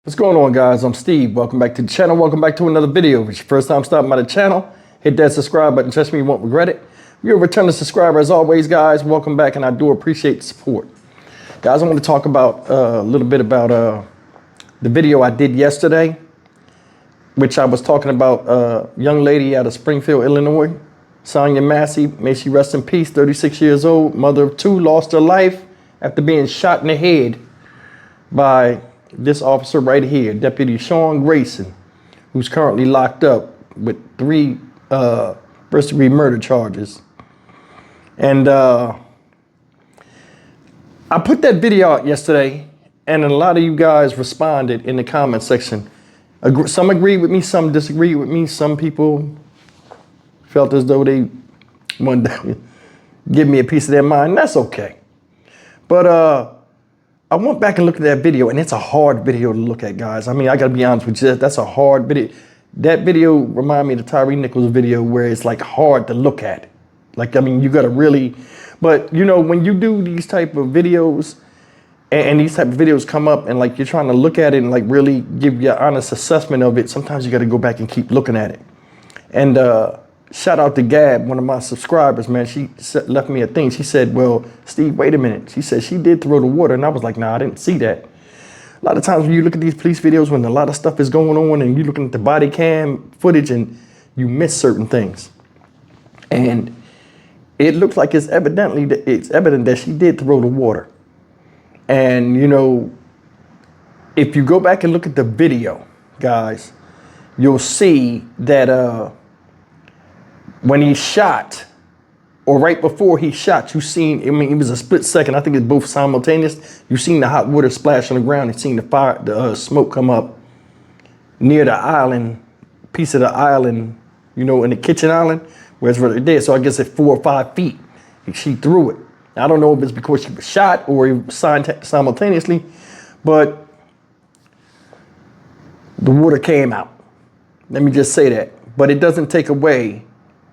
What's going on, guys? I'm Steve. Welcome back to the channel. Welcome back to another video. If it's your first time stopping by the channel, hit that subscribe button. Trust me, you won't regret it. If you're a returning subscriber, as always, guys, welcome back, and I do appreciate the support. Guys, I want to talk about a little bit about the video I did yesterday, which I was talking about a young lady out of Springfield, Illinois, Sonya Massey. May she rest in peace, 36 years old, mother of two, lost her life after being shot in the head by this officer right here, Deputy Sean Grayson, who's currently locked up with 3 first-degree murder charges. And I put that video out yesterday, and a lot of you guys responded in the comment section. Some agreed with me, some disagreed with me. Some people felt as though they wanted to give me a piece of their mind. That's okay. But I went back and looked at that video, and it's a hard video to look at, guys. I mean, I gotta be honest with you, that's a hard video. That video reminded me of the Tyree Nichols video where it's like hard to look at. Like, I mean, you gotta really, but you know, when you do these type of videos and these type of videos come up and like you're trying to look at it and like really give your honest assessment of it, sometimes you gotta go back and keep looking at it. And shout out to Gab, one of my subscribers, man. She left me a thing. She said, well, Steve, wait a minute. She said she did throw the water. And I was like, nah, I didn't see that. A lot of times when you look at these police videos, when a lot of stuff is going on and you're looking at the body cam footage and you miss certain things. And it looks like it's evident that she did throw the water. And, you know, if you go back and look at the video, guys, you'll see that when he shot, or right before he shot, you seen, I mean, it was a split second. I think it's both simultaneous. You seen the hot water splash on the ground. You seen the fire, the smoke come up near the island, piece of the island, you know, in the kitchen island, where it's right there. So I guess at 4 or 5 feet, she threw it. I don't know if it's because she was shot or it was simultaneously, but the water came out. Let me just say that. But it doesn't take away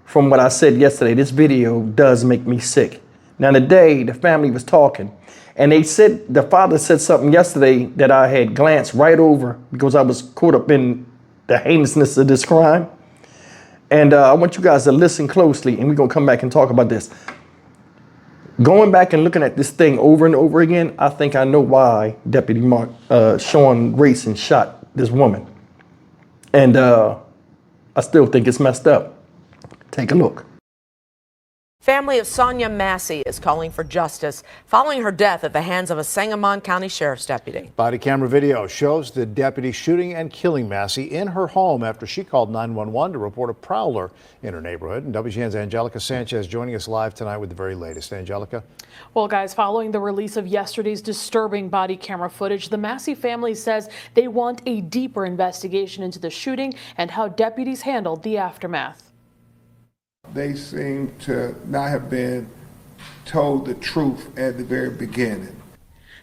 from what I said yesterday. This video does make me sick. Now today, the family was talking and they said, the father said something yesterday that I had glanced right over because I was caught up in the heinousness of this crime. And I want you guys to listen closely and we're gonna come back and talk about this. Going back and looking at this thing over and over again, I think I know why Deputy Sean Grayson shot this woman. And I still think it's messed up. Take a look. Family of Sonya Massey is calling for justice following her death at the hands of a Sangamon County Sheriff's deputy. Body camera video shows the deputy shooting and killing Massey in her home after she called 911 to report a prowler in her neighborhood. And WGN's Angelica Sanchez joining us live tonight with the very latest. Angelica? Well, guys, following the release of yesterday's disturbing body camera footage, the Massey family says they want a deeper investigation into the shooting and how deputies handled the aftermath. They seem to not have been told the truth at the very beginning.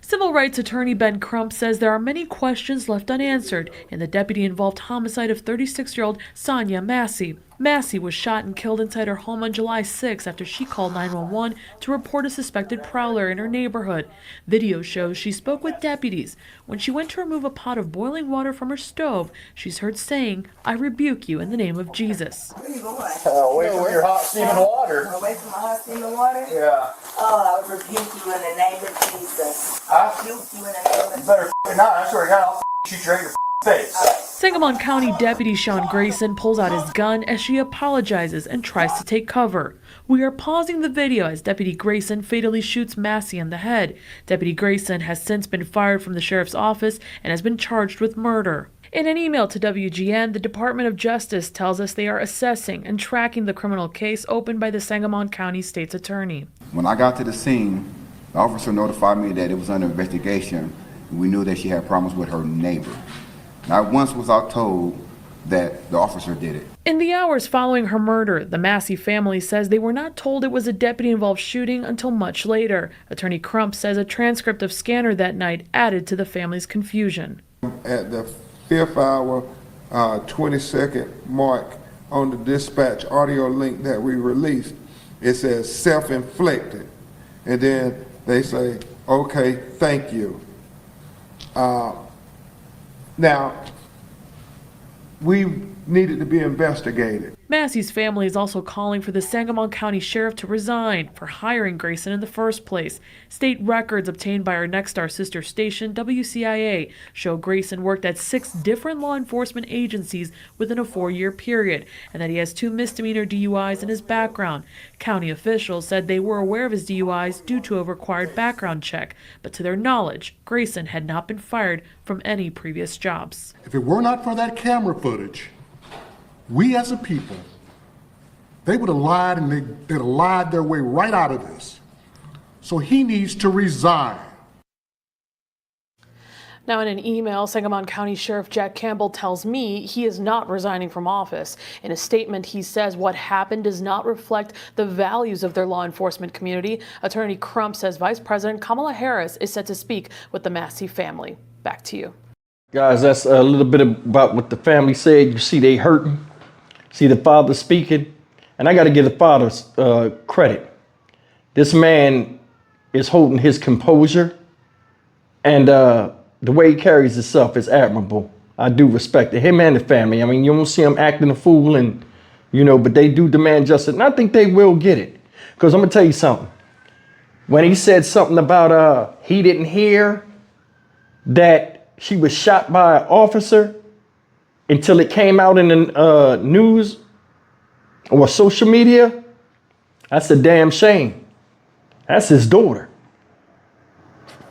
Civil rights attorney Ben Crump says there are many questions left unanswered in the deputy-involved homicide of 36-year-old Sonya Massey. Massey was shot and killed inside her home on July 6 after she called 911 to report a suspected prowler in her neighborhood. Video shows she spoke with deputies. When she went to remove a pot of boiling water from her stove, she's heard saying, "I rebuke you in the name of Jesus." Where you going? Away from your hot steaming water. Away from my hot steaming water? Yeah. Oh, I rebuke you in the name of Jesus. I Rebuke you in the name of Jesus. better not. I swear to God, I'll shoot you right in your face. Sangamon County Deputy Sean Grayson pulls out his gun as she apologizes and tries to take cover. We are pausing the video as Deputy Grayson fatally shoots Massey in the head. Deputy Grayson has since been fired from the sheriff's office and has been charged with murder. In an email to WGN, the Department of Justice tells us they are assessing and tracking the criminal case opened by the Sangamon County State's Attorney. When I got to the scene, the officer notified me that it was under investigation. We knew that she had problems with her neighbor. Not once was I told that the officer did it. In the hours following her murder, the Massey family says they were not told it was a deputy-involved shooting until much later. Attorney Crump says a transcript of Scanner that night added to the family's confusion. At the 5th hour, 22nd mark on the dispatch audio link that we released, it says self-inflicted. And then they say, okay, thank you. Now, we needed to be investigated. Massey's family is also calling for the Sangamon County Sheriff to resign for hiring Grayson in the first place. State records obtained by our Nexstar sister station, WCIA, show Grayson worked at 6 different law enforcement agencies within a 4-year period, and that he has 2 misdemeanor DUIs in his background. County officials said they were aware of his DUIs due to a required background check, but to their knowledge, Grayson had not been fired from any previous jobs. If it were not for that camera footage, we as a people, they would have lied, and they'd have lied their way right out of this. So he needs to resign. Now, in an email, Sangamon County Sheriff Jack Campbell tells me he is not resigning from office. In a statement, he says what happened does not reflect the values of their law enforcement community. Attorney Crump says Vice President Kamala Harris is set to speak with the Massey family. Back to you. Guys, that's a little bit about what the family said. You see they hurting. See the father speaking. And I got to give the father's credit. This man is holding his composure. And the way he carries himself is admirable. I do respect it. Him and the family. I mean, you don't see him acting a fool, and but they do demand justice. And I think they will get it. Because I'm going to tell you something. When he said something about he didn't hear that she was shot by an officer until it came out in the news or social media, that's a damn shame. That's his daughter.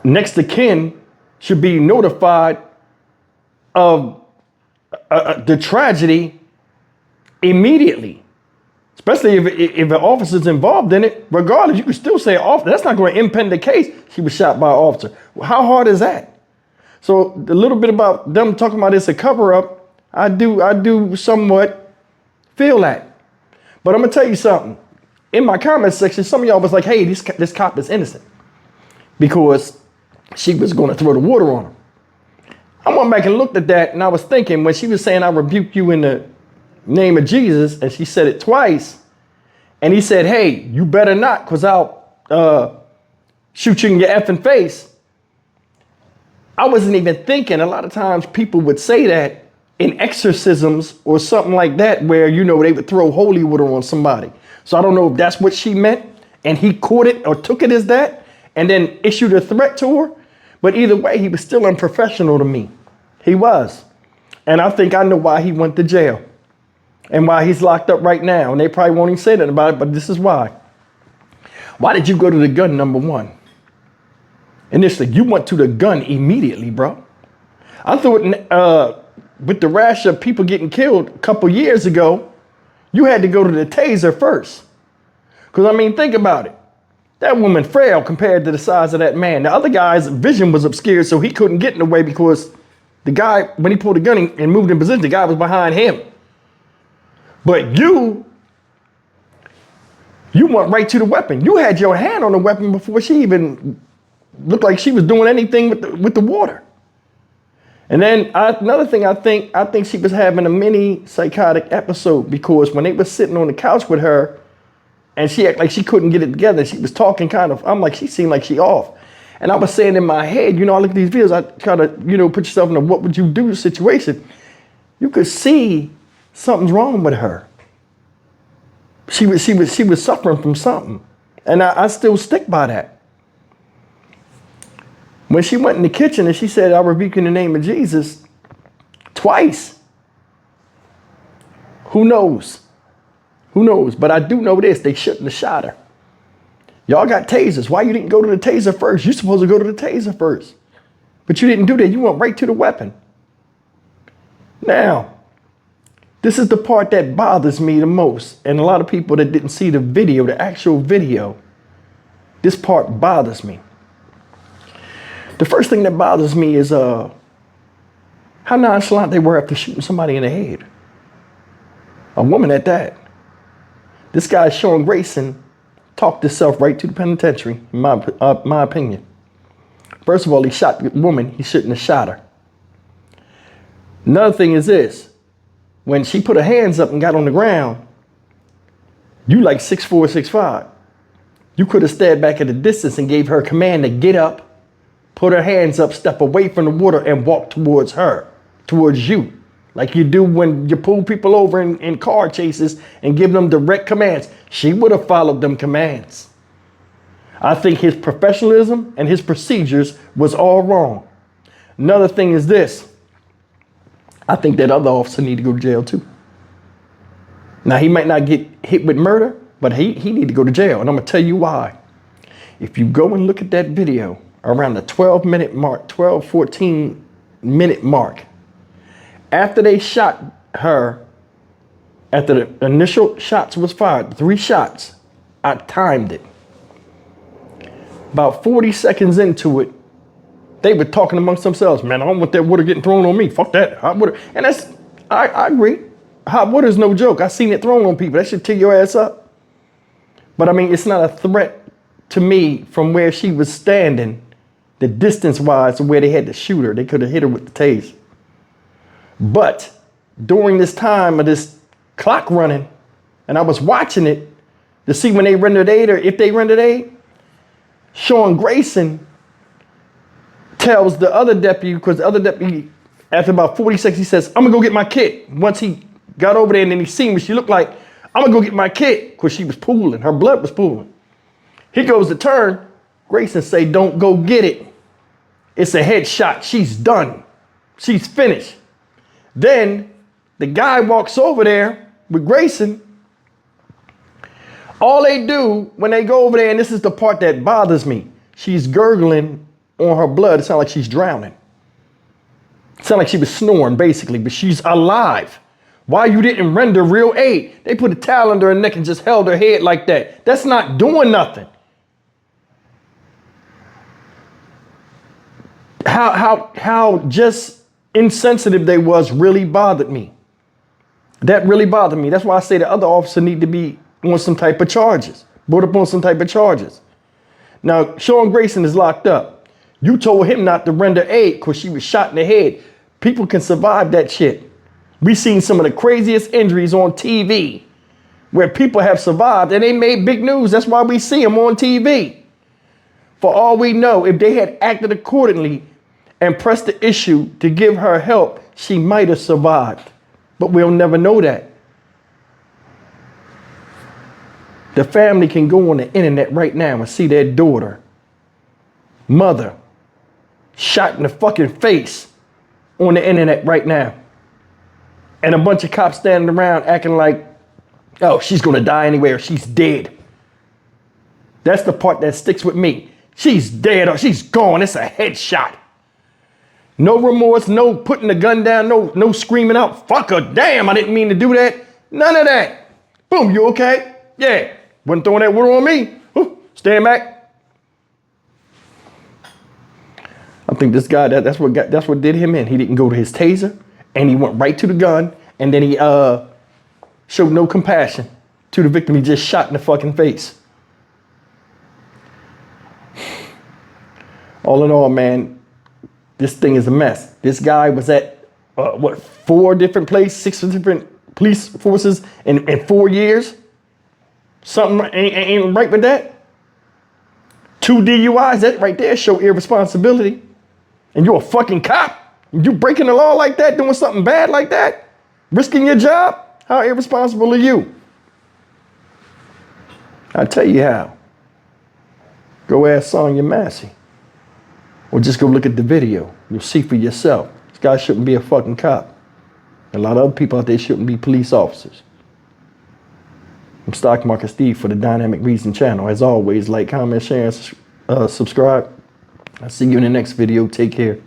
Next of kin should be notified of the tragedy immediately, especially if an officer's involved in it. Regardless, you can still say officer. That's not going to impede the case. She was shot by an officer. Well, how hard is that? So a little bit about them talking about it's a cover-up, I do somewhat feel that. But I'm gonna tell you something. In my comment section, some of y'all was like, hey, this cop is innocent because she was gonna throw the water on him. I went back and looked at that, and I was thinking, when she was saying, I rebuke you in the name of Jesus, and she said it twice, and he said, hey, you better not, because I'll shoot you in your effing face. I wasn't even thinking. A lot of times people would say that in exorcisms or something like that, where, they would throw holy water on somebody. So I don't know if that's what she meant, and he caught it or took it as that, and then issued a threat to her. But either way, he was still unprofessional to me. He was. And I think I know why he went to jail and why he's locked up right now. And they probably won't even say that about it, but this is why. Why did you go to the gun, number one? Initially, you went to the gun immediately, bro. I thought with the rash of people getting killed a couple years ago, you had to go to the taser first. Because, I mean, think about it. That woman frail compared to the size of that man. The other guy's vision was obscured, so he couldn't get in the way because the guy, when he pulled the gun and moved in position, the guy was behind him. But you went right to the weapon. You had your hand on the weapon before she even looked like she was doing anything with the water. And then another thing, I think she was having a mini psychotic episode, because when they were sitting on the couch with her and she acted like she couldn't get it together, she was talking I'm like, she seemed like she off. And I was saying in my head, I look at these videos, I try to, put yourself in a what would you do situation. You could see something's wrong with her. She was suffering from something. And I still stick by that. When she went in the kitchen and she said, I rebuke in the name of Jesus, twice. Who knows? Who knows? But I do know this, they shouldn't have shot her. Y'all got tasers. Why you didn't go to the taser first? You're supposed to go to the taser first. But you didn't do that. You went right to the weapon. Now, this is the part that bothers me the most. And a lot of people that didn't see the video, the actual video, this part bothers me. The first thing that bothers me is how nonchalant they were after shooting somebody in the head. A woman at that. This guy, Sean Grayson, talked himself right to the penitentiary, in my opinion. First of all, he shot the woman. He shouldn't have shot her. Another thing is this. When she put her hands up and got on the ground, you like 6'4", 6'5". You could have stared back at a distance and gave her a command to get up, put her hands up, step away from the water, and walk towards her. towards you, like you do when you pull people over in car chases and give them direct commands. She would have followed them commands. I think his professionalism and his procedures was all wrong. Another thing is this. I think that other officer need to go to jail too. Now, he might not get hit with murder, but he need to go to jail. And I'm going to tell you why. If you go and look at that video around the 12-minute mark, 14-minute mark, after they shot her, after the initial shots was fired, 3 shots, I timed it. About 40 seconds into it, they were talking amongst themselves. Man, I don't want that water getting thrown on me. Fuck that hot water. And that's, I agree. Hot water is no joke. I seen it thrown on people. That should tear your ass up. But I mean, it's not a threat to me from where she was standing, the distance-wise to where they had to shoot her. They could have hit her with the taser. But during this time of this clock running, and I was watching it to see when they rendered aid or if they rendered aid, Sean Grayson tells the other deputy, because the other deputy, after about 40 seconds, he says, I'm gonna go get my kit. Once he got over there and then he seen what she looked like, I'm gonna go get my kit, because she was pooling, her blood was pooling. He goes to turn, Grayson say, don't go get it. It's a headshot, she's done. She's finished. Then the guy walks over there with Grayson. All they do when they go over there, and this is the part that bothers me, she's gurgling on her blood. It sounds like she's drowning. It sounds like she was snoring, basically, but she's alive. Why you didn't render real aid? They put a towel under her neck and just held her head like that. That's not doing nothing. How just insensitive they was really bothered me. That really bothered me. That's why I say the other officer need to be on some type of charges, brought up on some type of charges. Now, Sean Grayson is locked up. You told him not to render aid because she was shot in the head. People can survive that shit. We seen some of the craziest injuries on TV where people have survived and they made big news. That's why we see them on TV. For all we know, if they had acted accordingly and pressed the issue to give her help, she might have survived. But we'll never know that. The family can go on the internet right now and see their daughter, mother, shot in the fucking face on the internet right now. And a bunch of cops standing around acting like, oh, she's gonna die anyway or she's dead. That's the part that sticks with me. She's dead or she's gone. It's a headshot. No remorse, no putting the gun down, no screaming out, fuck her, damn, I didn't mean to do that. None of that. Boom, you okay? Yeah. Wasn't throwing that water on me. Stand back. I think this guy, that's what did him in. He didn't go to his taser and he went right to the gun and then he showed no compassion to the victim. He just shot in the fucking face. All in all, man, this thing is a mess. This guy was at, 4 different places, 6 different police forces in 4 years? Something ain't right with that. 2 DUIs, that right there show irresponsibility. And you're a fucking cop? You breaking the law like that, doing something bad like that? Risking your job? How irresponsible are you? I'll tell you how. Go ask Sonya Massey. Or just go look at the video. You'll see for yourself. This guy shouldn't be a fucking cop. A lot of other people out there shouldn't be police officers. I'm Stock Market Steve for the Dynamic Reason channel. As always, like, comment, share, and subscribe. I'll see you in the next video. Take care.